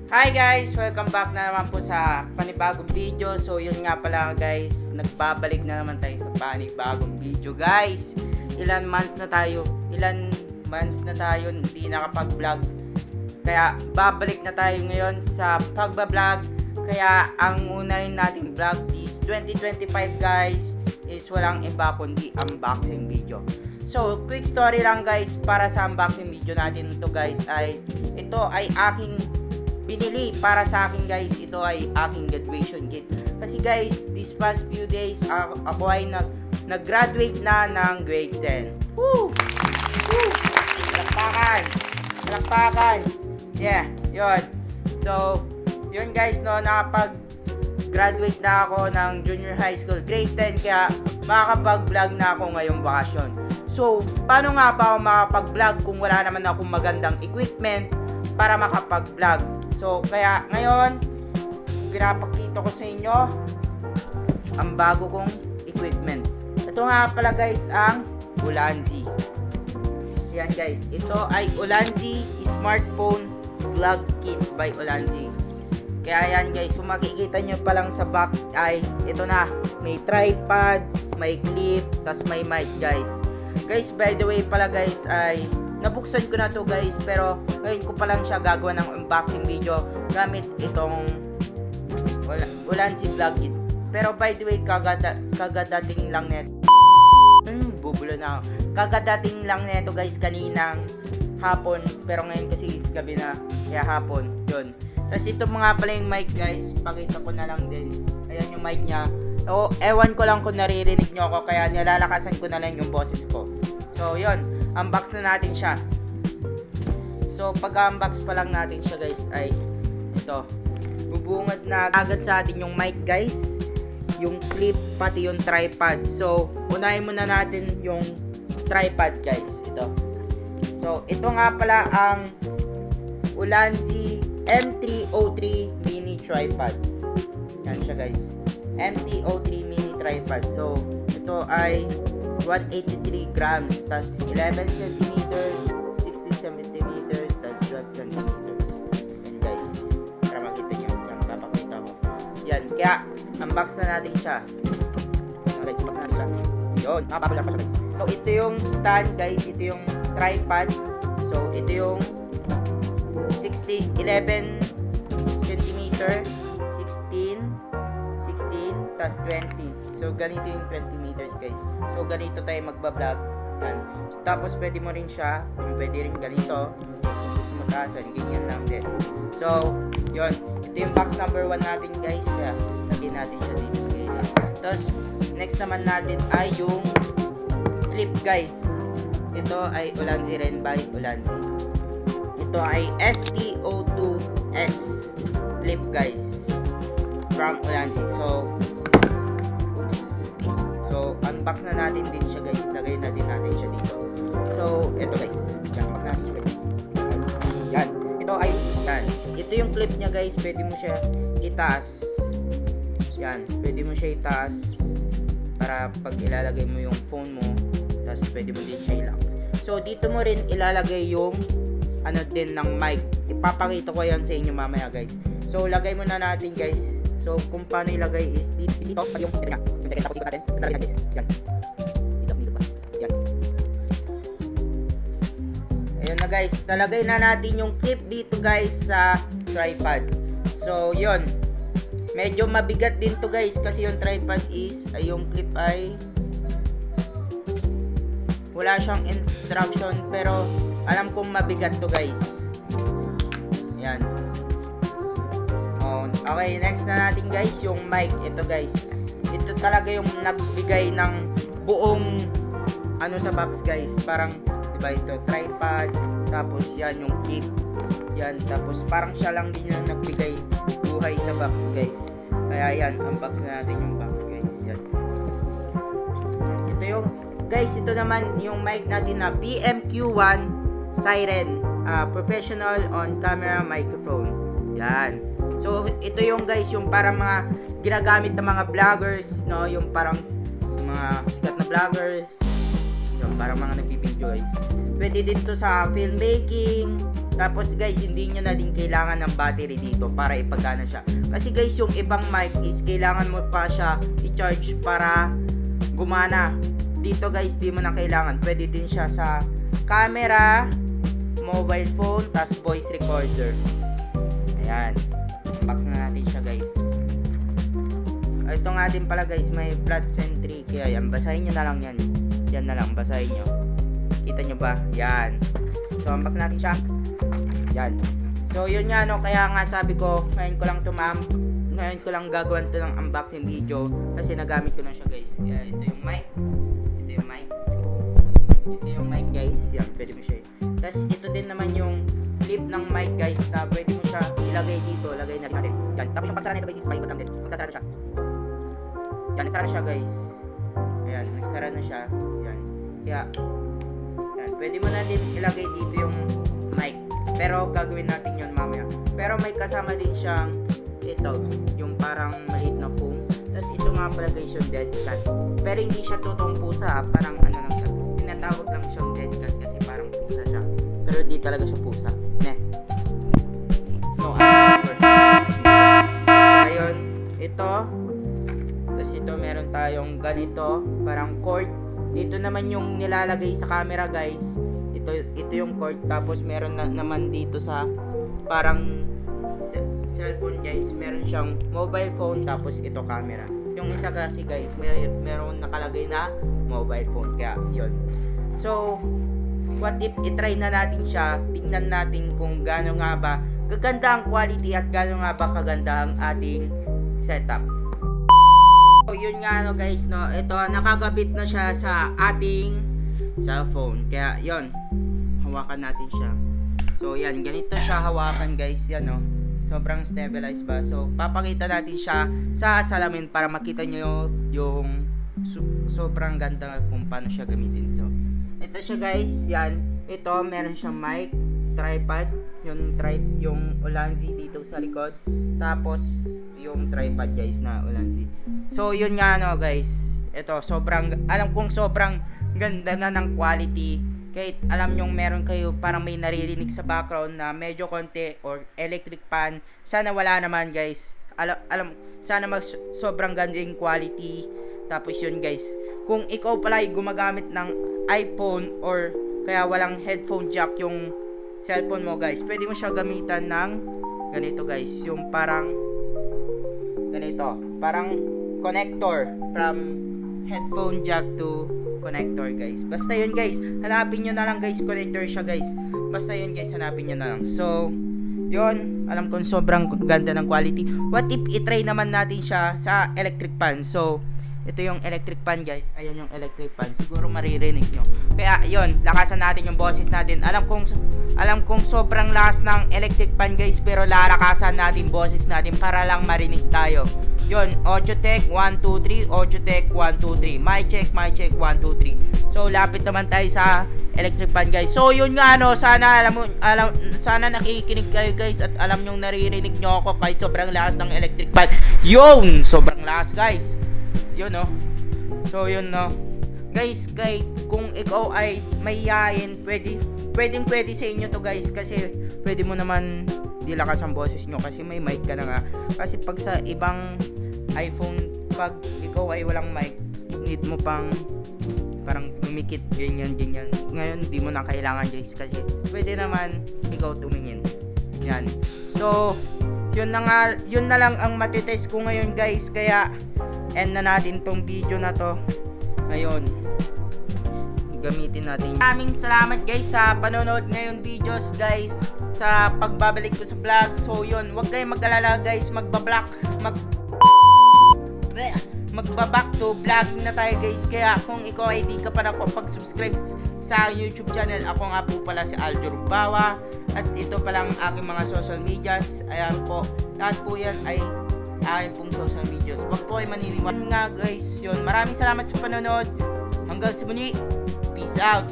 Hi guys! Welcome back na naman po sa panibagong video. So yun nga pala guys, nagbabalik na naman tayo sa panibagong video guys. Ilan months na tayo hindi nakapag-vlog. Kaya babalik na tayo ngayon sa pagbablog. Kaya ang unahin nating vlog is 2025 guys is walang iba kundi unboxing video. So quick story lang guys para sa unboxing video natin ito guys ito ay aking binili para sa akin guys. Ito ay aking graduation kit. Kasi guys, this past few days ako ay nag-graduate na ng grade 10. Woo! Woo! Palakpakan! Yeah, yun. So, yun guys, no, nakapag-graduate na ako ng junior high school, grade 10, kaya makakapag-vlog na ako ngayong bakasyon. So, paano nga ba ako makapag-vlog kung wala naman akong magandang equipment para makapag-vlog? So, kaya ngayon, pinapakita ko sa inyo ang bago kong equipment. Ito nga pala guys, ang Ulanzi. Yan guys, ito ay Ulanzi Smartphone Vlog Kit by Ulanzi. Kaya yan guys, kung makikita nyo pa lang sa box ay ito na. May tripod, may clip, tas may mic guys. Guys, by the way pala guys ay nabuksan ko na to guys, pero ngayon ko pa lang siya gagawa ng unboxing video gamit itong Ulanzi Vlog Kit. Pero by the way, kagadating lang neto. Bubulo na ako. Kagadating lang neto guys kaninang hapon, pero ngayon kasi is gabi na, kaya hapon. Yun. Tapos ito mga pala yung mic guys, pakita ko na lang din. Ayan yung mic niya. O, ewan ko lang kung naririnig nyo ako, kaya nilalakasan ko na lang yung boses ko. So yun, unbox na natin siya. So pag-unbox pa lang natin siya guys ay ito. Bubungad na agad sa atin yung mic guys, yung clip, pati yung tripod. So unahin muna natin yung tripod guys. Ito. So ito nga pala ang Ulanzi MT-03 mini tripod. Yan siya guys, MT-03 mini tripod. So ito ay 183 grams, tas 11 centimeters, 16 centimeters, tas 12 centimeters. Yan guys, para makita nyo, yan, papakita ko. Yan, kaya unbox na natin siya. Yan guys, unbox na natin siya. Yun, nakapapala pa siya guys. So ito yung stand guys, ito yung tripod. So ito yung 11 centimeter, 16, tas 20. So ganito yung 20 meters guys. So ganito tayo magbablog. Yan. Tapos pwede mo rin siya, kung pwede rin ganito. Kung gusto mo taasan, ganyan lang din. So, yun. Ito yung box number 1 natin guys. Kaya lagyan natin siya dito sa gilid. Tapos next naman natin ay yung clip guys. Ito ay Ulanzi rin by Ulanzi. Ito ay ST02S clip guys from Ulanzi. So unbox na natin din siya guys. Lagay na din natin siya dito. So ito guys, unbox natin siya guys. Yan, ito ay yan. Ito yung clip niya guys. Pwede mo siya itaas. Yan, pwede mo siya itaas para pag ilalagay mo yung phone mo, tapos pwede mo din siya i-lock. So dito mo rin ilalagay yung ano din ng mic. Ipapakita ko yan sa inyo mamaya guys. So lagay muna natin guys. So kung paano ilagay is dito pa yung ito nga. Yung second, tapos ikot natin. Tapos natin guys. Yan. Dito pa. Yan. Ayun na guys. Nalagay na natin yung clip dito guys sa tripod. So yun. Medyo mabigat din to guys kasi yung tripod is yung clip ay wala siyang instruction, pero alam kong mabigat to guys. Yan. Okay, next na natin guys yung mic. Ito guys, ito talaga yung nagbigay ng buong ano sa box guys. Parang diba ito tripod, tapos yan yung clip, yan, tapos parang siya lang din yung nagbigay buhay sa box guys. Kaya yan, unbox na natin yung box guys. Yan. Ito yung guys, ito naman yung mic natin na BMQ1 Siren professional on camera microphone. Yan. So ito yung guys, yung parang mga ginagamit ng mga vloggers, no, yung parang mga sikat na vloggers, yung parang mga nagbibideo guys. Pwede din to sa filmmaking, Tapos guys, hindi nyo na din kailangan ng battery dito para ipagana siya. Kasi guys, yung ibang mic is kailangan mo pa siya i-charge para gumana. Dito guys, di mo na kailangan. Pwede din siya sa camera, mobile phone, tas voice recorder. Ayan. Box na natin siya guys. Ito nga din pala guys, may blood sentry. Kaya yan, basahin nyo na lang yan. Yan na lang, basahin nyo. Kita nyo ba? Yan. So, unbox natin siya. Yan. So, yun nga no, kaya nga sabi ko, ngayon ko lang gagawin to ng unboxing video. Kasi nagamit ko na siya guys. Kaya ito yung mic. Ito yung mic. Ito yung mic guys. Yan, pwede mo siya. Tapos ito din naman yung clip ng mic guys na pwede mo siya ilagay dito. Lagay na natin. Yan. Tapos yung pagsara nito guys is paikot lang din. Pagsara na siya. Yan, nagsara na siya guys. Ayan, nagsara na siya. Yan. Kaya, yan. Pwede mo na din ilagay dito yung mic. Pero gagawin natin yun mamaya. Pero may kasama din siyang ito, yung parang maliit na foam. Tapos ito nga pala guys yung dead cat. Pero hindi siya totoong pusa. Parang ano lang siya. Tinatawag lang siyang dead cat kasi parang pusa siya. Pero di talaga siya pusa. No, ayun, ito. Tapos ito meron tayong ganito, parang cord. Ito naman yung nilalagay sa camera guys. Ito yung cord. Tapos meron naman dito sa parang cellphone guys. Meron siyang mobile phone. Tapos ito camera. Yung isa kasi guys, meron nakalagay na mobile phone. Kaya yun. So, what if itry na natin siya? Tingnan natin kung gaano nga ba kaganda ang quality at gaano nga ba kaganda ang ating setup. So, yun nga no guys no. Ito, nakagabit na siya sa ating cellphone. Kaya yun, hawakan natin siya. So yan, ganito siya hawakan guys. Yan no. Sobrang stabilized ba. So papakita natin siya sa salamin para makita nyo yung sobrang ganda kung paano siya gamitin. So ito siya guys. Yan. Ito meron siyang mic, tripod, yung Ulanzi dito sa likod. Tapos yung tripod guys na Ulanzi. So yun nga no guys. Ito alam kong sobrang ganda na ng quality. Kahit alam nyong meron kayo parang may naririnig sa background na medyo konti or electric fan, sana wala naman guys. Sana sobrang ganda yung quality. Tapos yun guys, kung ikaw pala ay gumagamit ng iPhone or kaya walang headphone jack yung cellphone mo guys, pwede mo siya gamitan ng ganito guys, yung parang ganito, parang connector from headphone jack to connector guys. Basta yun guys, hanapin nyo na lang guys, connector siya guys. Basta yun guys, hanapin nyo na lang. So yun, alam kong sobrang ganda ng quality. What if itry naman natin siya sa electric fan? So ito yung electric fan guys. Ayan yung electric fan. Siguro maririnig nyo. Kaya yun, lakasan natin yung boses natin. Alam kong sobrang lakas ng electric fan guys, pero lalakasan natin boses natin para lang marinig tayo. Yun, audio check 1 2 3, audio check 1 2 3. Mic check 1 2 3. So lapit naman tayo sa electric fan guys. So yun nga no, sana sana nakikinig kayo guys at alam nyong naririnig nyo ako kahit sobrang lakas ng electric fan. Yun, sobrang lakas guys. Yun no. So yun no. Guys, kahit kung ikaw ay mahihayin, pwede sa inyo to guys, kasi pwede mo naman dilakas ang boses nyo kasi may mic ka na nga. Kasi pag sa ibang iPhone, pag ikaw ay walang mic, need mo pang parang tumikit, ganyan. Ngayon, di mo na kailangan guys, kasi pwede naman ikaw tumingin. Yan. So, yun na lang ang matitest ko ngayon guys, kaya end na natin tong video na to. Ngayon, gamitin natin. Maraming salamat guys sa panonood ngayon videos guys, sa pagbabalik ko sa vlog. So yun, huwag kayong mag-alala guys, magbaback to vlogging na tayo guys. Kaya kung ikaw ay di ka pa nakapag-subscribe sa YouTube channel, ako nga po pala si Aljo Rumbawa, at ito palang aking mga social medias. Ayan po, lahat po yan ay aking pong social medias. Huwag po ay maniniwala nga guys. Yun, maraming salamat sa panonood. Hanggang sa muli, peace out.